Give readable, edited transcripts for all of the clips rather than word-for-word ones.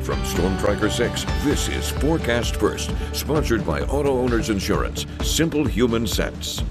From Storm Tracker 6, this is Forecast First, sponsored by Auto Owners Insurance. Simple human sense.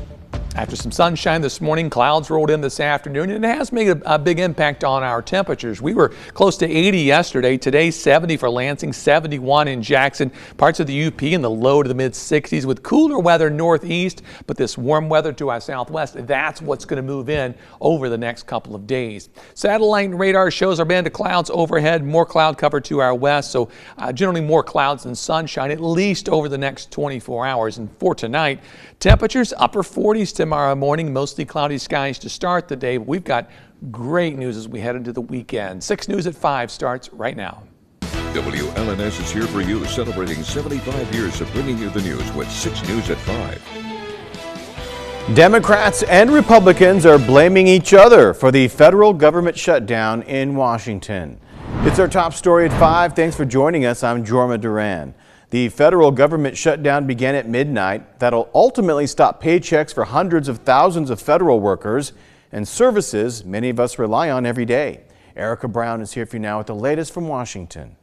After some sunshine this morning, clouds rolled in this afternoon, and it has made a big impact on our temperatures. We were close to 80 yesterday. Today, 70 for Lansing, 71 in Jackson. Parts of the UP in the low to the mid 60s with cooler weather northeast, but this warm weather to our southwest, that's what's going to move in over the next couple of days. Satellite and radar shows our band of clouds overhead, more cloud cover to our west, so generally more clouds than sunshine, at least over the next 24 hours. And for tonight, temperatures upper 40s tomorrow morning, mostly cloudy skies to start the day. But we've got great news as we head into the weekend. 6 News at 5 starts right now. WLNS is here for you, celebrating 75 years of bringing you the news with 6 News at 5. Democrats and Republicans are blaming each other for the federal government shutdown in Washington. It's our top story at 5. Thanks for joining us. I'm Jorma Duran. The federal government shutdown began at midnight. That'll ultimately stop paychecks for hundreds of thousands of federal workers and services many of us rely on every day. Erica Brown is here for you now with the latest from Washington.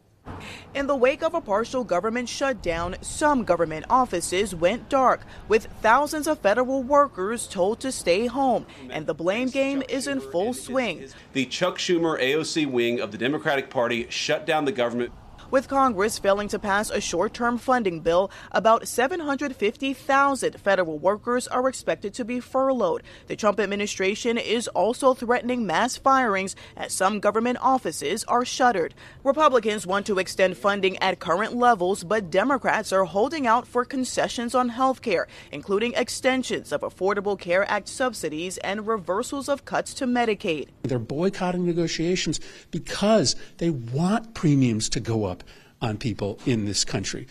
In the wake of a partial government shutdown, some government offices went dark, with thousands of federal workers told to stay home, and the blame game is in full swing. The Chuck Schumer AOC wing of the Democratic Party shut down the government. With Congress failing to pass a short-term funding bill, about 750,000 federal workers are expected to be furloughed. The Trump administration is also threatening mass firings as some government offices are shuttered. Republicans want to extend funding at current levels, but Democrats are holding out for concessions on health care, including extensions of Affordable Care Act subsidies and reversals of cuts to Medicaid. They're boycotting negotiations because they want premiums to go up on people in this country.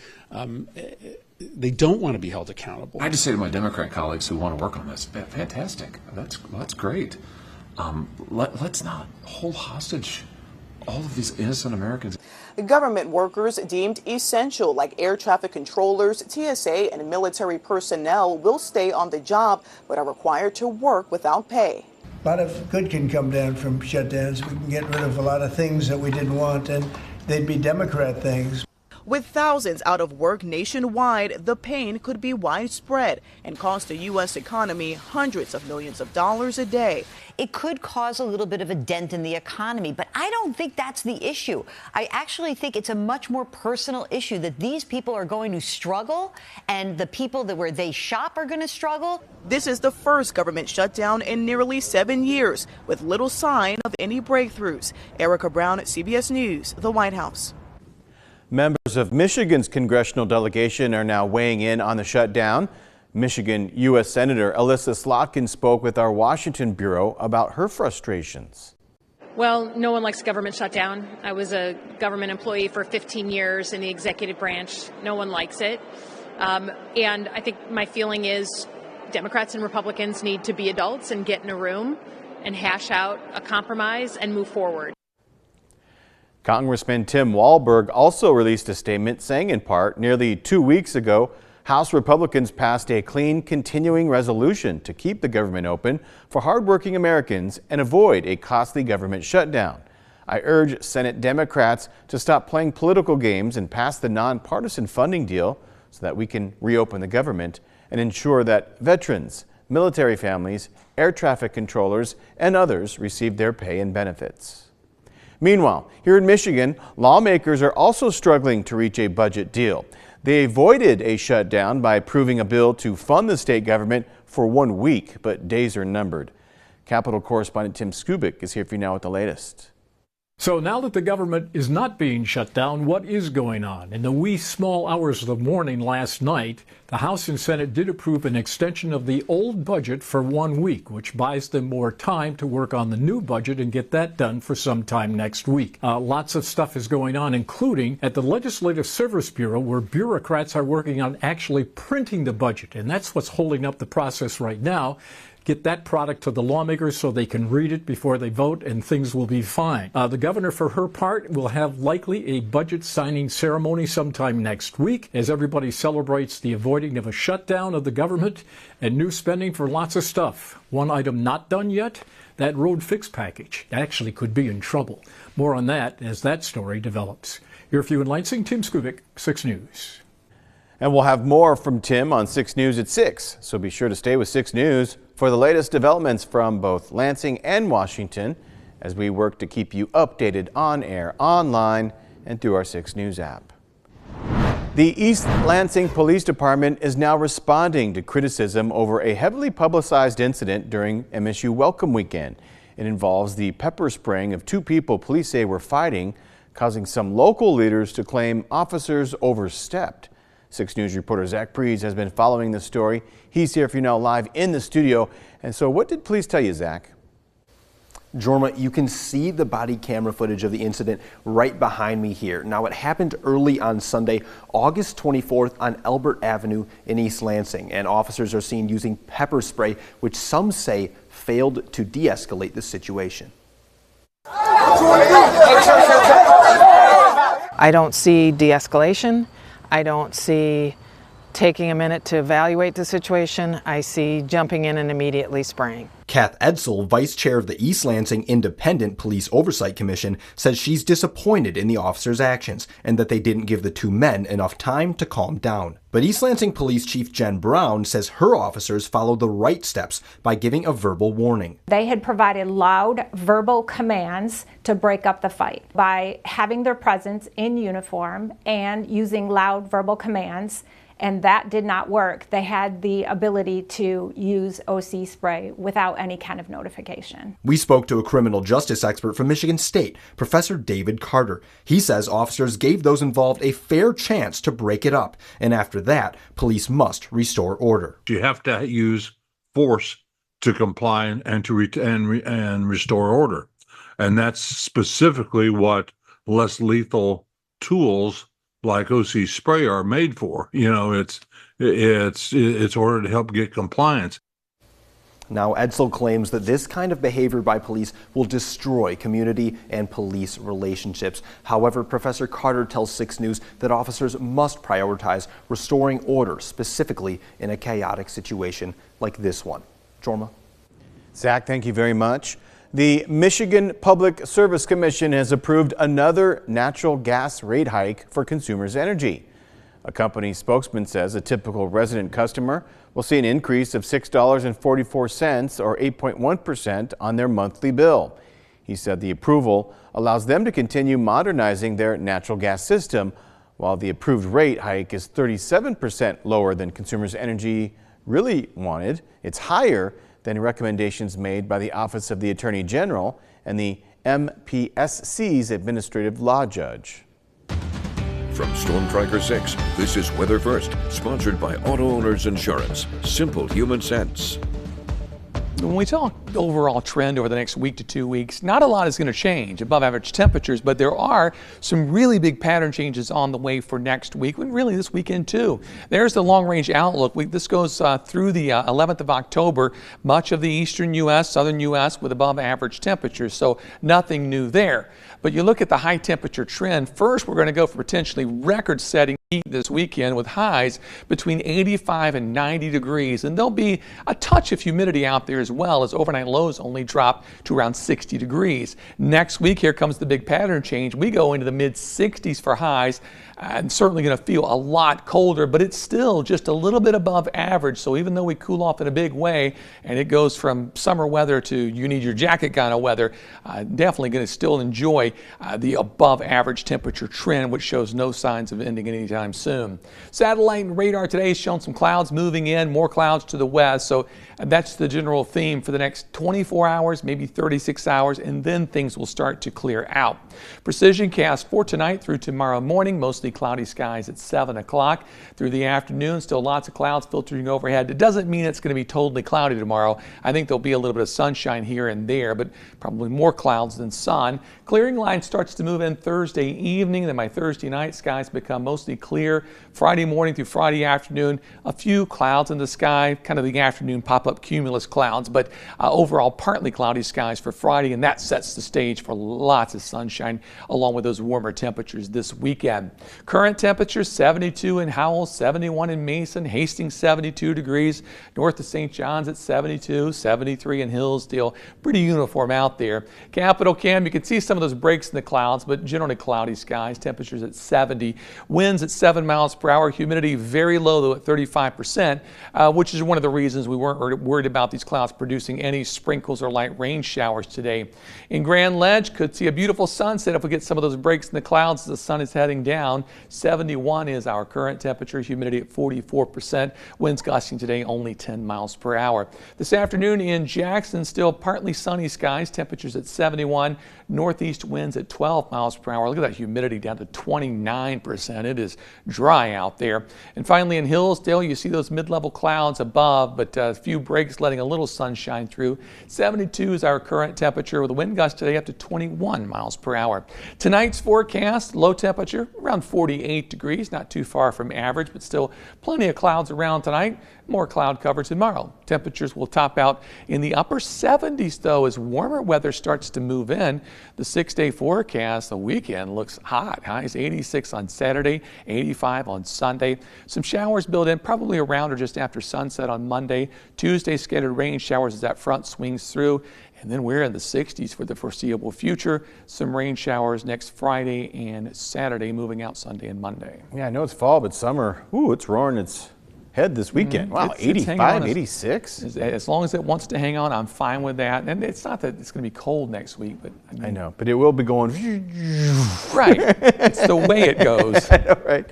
They don't want to be held accountable. I just say to my Democrat colleagues who want to work on this, fantastic, that's great. Let's not hold hostage all of these innocent Americans. Government workers deemed essential, like air traffic controllers, TSA, and military personnel, will stay on the job but are required to work without pay. A lot of good can come down from shutdowns. We can get rid of a lot of things that we didn't want, and they'd be Democrat things. With thousands out of work nationwide, the pain could be widespread and cost the U.S. economy hundreds of millions of dollars a day. It could cause a little bit of a dent in the economy, but I don't think that's the issue. I actually think it's a much more personal issue that these people are going to struggle, and the people where they shop are going to struggle. This is the first government shutdown in nearly 7 years, with little sign of any breakthroughs. Erica Brown, CBS News, the White House. Members of Michigan's congressional delegation are now weighing in on the shutdown. Michigan U.S. Senator Elissa Slotkin spoke with our Washington bureau about her frustrations. Well, no one likes government shutdown. I was a government employee for 15 years in the executive branch. No one likes it. And I think my feeling is Democrats and Republicans need to be adults and get in a room and hash out a compromise and move forward. Congressman Tim Walberg also released a statement saying, in part, nearly 2 weeks ago, House Republicans passed a clean continuing resolution to keep the government open for hardworking Americans and avoid a costly government shutdown. I urge Senate Democrats to stop playing political games and pass the nonpartisan funding deal so that we can reopen the government and ensure that veterans, military families, air traffic controllers, and others receive their pay and benefits. Meanwhile, here in Michigan, lawmakers are also struggling to reach a budget deal. They avoided a shutdown by approving a bill to fund the state government for 1 week, but days are numbered. Capitol correspondent Tim Skubic is here for you now with the latest. So now that the government is not being shut down, what is going on? In the wee small hours of the morning last night, the House and Senate did approve an extension of the old budget for 1 week, which buys them more time to work on the new budget and get that done for some time next week. Lots of stuff is going on, including at the Legislative Service Bureau, where bureaucrats are working on actually printing the budget. And that's what's holding up the process right now. get that product to the lawmakers so they can read it before they vote, and things will be fine. The governor, for her part, will have likely a budget signing ceremony sometime next week as everybody celebrates the avoiding of a shutdown of the government and new spending for lots of stuff. One item not done yet, that road fix package actually could be in trouble. More on that as that story develops. Here for you in Lansing, Tim Skubic, 6 News. And we'll have more from Tim on 6 News at 6. So be sure to stay with 6 News for the latest developments from both Lansing and Washington as we work to keep you updated on air, online, and through our 6 News app. The East Lansing Police Department is now responding to criticism over a heavily publicized incident during MSU Welcome Weekend. It involves the pepper spraying of 2 people police say were fighting, causing some local leaders to claim officers overstepped. 6 News reporter Zach Prees has been following this story. He's here for you now live in the studio. And so what did police tell you, Zach? Jorma, you can see the body camera footage of the incident right behind me here. Now, it happened early on Sunday, August 24th on Albert Avenue in East Lansing, and officers are seen using pepper spray, which some say failed to de-escalate the situation. I don't see de-escalation. I don't see taking a minute to evaluate the situation. I see jumping in and immediately spraying. Kath Edsel, vice chair of the East Lansing Independent Police Oversight Commission, says she's disappointed in the officers' actions and that they didn't give the 2 men enough time to calm down. But East Lansing Police Chief Jen Brown says her officers followed the right steps by giving a verbal warning. They had provided loud verbal commands to break up the fight by having their presence in uniform and using loud verbal commands. And that did not work. They had the ability to use OC spray without any kind of notification. We spoke to a criminal justice expert from Michigan State, Professor David Carter. He says officers gave those involved a fair chance to break it up, and after that, police must restore order. You have to use force to comply and to restore order, and that's specifically what less lethal tools like OC spray are made for. You know, it's ordered to help get compliance. Now, Edsel claims that this kind of behavior by police will destroy community and police relationships. However, Professor Carter tells 6 News that officers must prioritize restoring order, specifically in a chaotic situation like this one. Jorma? Zach, thank you very much. The Michigan Public Service Commission has approved another natural gas rate hike for Consumers Energy. A company spokesman says a typical resident customer will see an increase of $6.44 or 8.1% on their monthly bill. He said the approval allows them to continue modernizing their natural gas system, while the approved rate hike is 37% lower than Consumers Energy really wanted. It's higher than recommendations made by the Office of the Attorney General and the MPSC's administrative law judge. From Storm Tracker 6, this is Weather First, sponsored by Auto Owners Insurance. Simple human sense. When we talk overall trend over the next week to 2 weeks, not a lot is going to change above average temperatures, but there are some really big pattern changes on the way for next week, and really this weekend too. There's the long range outlook. This goes through the 11th of October, much of the eastern U.S., southern U.S. with above average temperatures, so nothing new there. But you look at the high temperature trend, first we're going to go for potentially record setting heat this weekend with highs between 85 and 90 degrees, and there'll be a touch of humidity out there as well, as overnight lows only drop to around 60 degrees. Next week, here comes the big pattern change. We go into the mid 60s for highs, and certainly going to feel a lot colder, but it's still just a little bit above average. So even though we cool off in a big way and it goes from summer weather to you need your jacket kind of weather, definitely going to still enjoy the above average temperature trend, which shows no signs of ending anytime soon. Satellite and radar today is showing some clouds moving in, more clouds to the west. So that's the general theme for the next 24 hours, maybe 36 hours, and then things will start to clear out. Precision-cast for tonight through tomorrow morning, mostly cloudy skies at 7 o'clock. Through the afternoon, still lots of clouds filtering overhead. It doesn't mean it's going to be totally cloudy tomorrow. I think there'll be a little bit of sunshine here and there, but probably more clouds than sun. Clearing line starts to move in Thursday evening. Then by Thursday night, skies become mostly clear. Friday morning through Friday afternoon, a few clouds in the sky, kind of the afternoon pop-up cumulus clouds, but overall partly cloudy skies for Friday, and that sets the stage for lots of sunshine along with those warmer temperatures this weekend. Current temperatures 72 in Howell, 71 in Mason, Hastings 72 degrees, north of St. John's at 72, 73 in Hillsdale. Pretty uniform out there. Capital Cam, you can see some of those breaks in the clouds, but generally cloudy skies. Temperatures at 70, winds at 7 miles per hour, humidity very low though at 35%, which is one of the reasons we weren't worried about these clouds producing any sprinkles or light rain showers today. In Grand Ledge, could see a beautiful sunset if we get some of those breaks in the clouds as the sun is heading down. 71 is our current temperature, humidity at 44%, winds gusting today only 10 miles per hour. This afternoon in Jackson, still partly sunny skies, temperatures at 71, northeast winds at 12 miles per hour. Look at that humidity down to 29%. It is dry out there. And finally in Hillsdale, you see those mid-level clouds above, but a few breaks letting a little sunshine through. 72 is our current temperature with a wind gust today up to 21 miles per hour. Tonight's forecast, low temperature around 48 degrees, not too far from average, but still plenty of clouds around tonight. More cloud cover tomorrow. Temperatures will top out in the upper 70s though as warmer weather starts to move in. The 6-day forecast, the weekend looks hot. Highs 86 on Saturday, 85 on Sunday. Some showers build in probably around or just after sunset on Monday. Tuesday scattered rain showers as that front swings through. And then we're in the 60s for the foreseeable future. Some rain showers next Friday and Saturday, moving out Sunday and Monday. Yeah, I know it's fall, but summer, ooh, it's roaring its head this weekend. Wow, 85, 86? As long as it wants to hang on, I'm fine with that. And it's not that it's going to be cold next week, but I know, but it will be going. Right. It's the way it goes. I know, right?